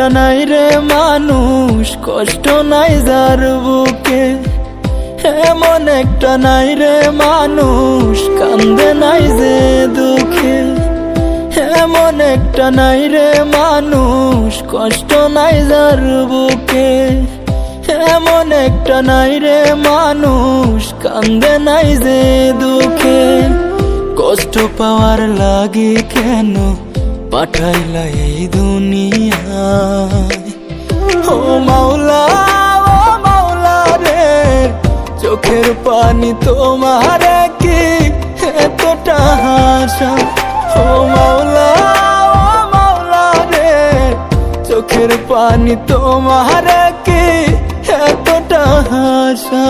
একটা নাই রে মানুষ, কষ্ট নাই যার বুকে। এমন একটা নাই রে মানুষ, কান্দে নাই যে দুঃখে। এমন একটা নাই রে মানুষ, কষ্ট নাই যার বুকে। এমন একটা নাই রে মানুষ, কান্দে নাই যে দুঃখে। কষ্ট পাওয়ার লাগে কেন পাঠাইলা এই দুনিয়ায়? ও মাওলা, ও মাওলা রে, চোখের পানি তোমার কি এতটা হাসা? ও মাওলা, ও মাওলা রে, চোখের পানি তোমার কি এতটা হাসা?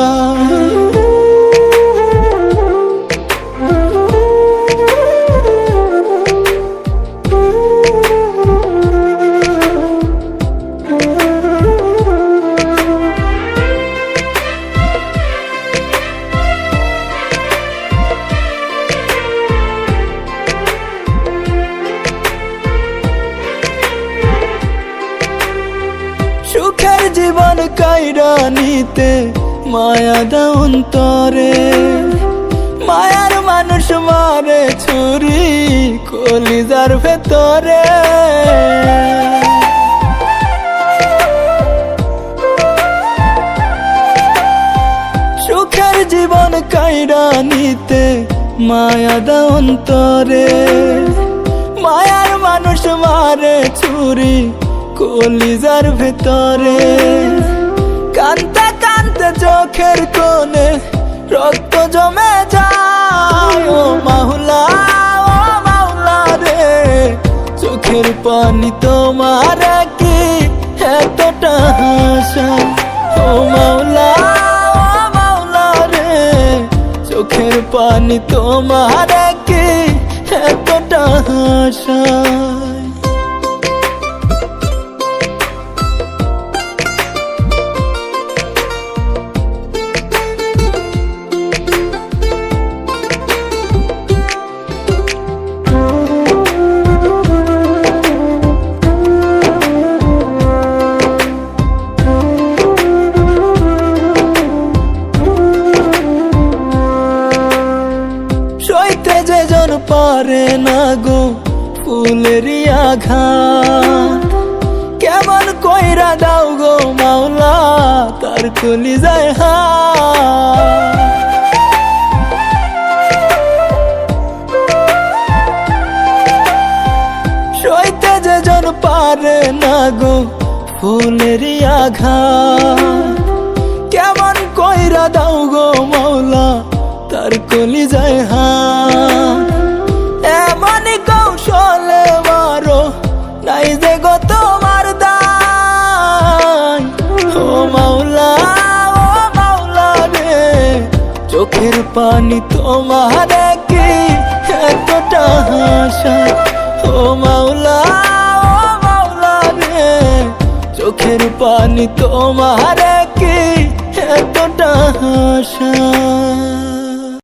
সুখের জীবন কাইরা নিতে মায়া দাও অন্তরে। মায়ার মানুষ মারে ছুরি কলিজার ভেতরে। সুখের জীবন কাইরা নিতে মায়া দাও অন্তরে। মায়ার মানুষ মারে ছুরি কলিজার ভেতরে। কানতে কানতে চোখের কোণে রক্ত জমে যায়। ও মাওলা, ও মাওলা রে, চোখের পানি তোমার কি এতটা হাসা? ও মাওলা, ও মাওলা রে, চোখের পানি তোমার কি এতটা হাসা? সইতে যেজন পারে না গো ফুলেরই আঘাত। কেমন কইরা দাও গো মাওলা তার কলিজায় হাত। সইতে যেজন পারে না গো ফুলেরই আঘাত। কেমন কইরা দাও গো মাওলা তার কলিজায় হাত। এমনই কৌশলে মারো নাই যে গো তোমার দান। ও মাওলা, ও মাওলা রে, চোখের পানি তোমার কি এতটা হাসা? ও মাওলা, ও মাওলা রে, চোখের পানি তোমার কি এতটা হাসা?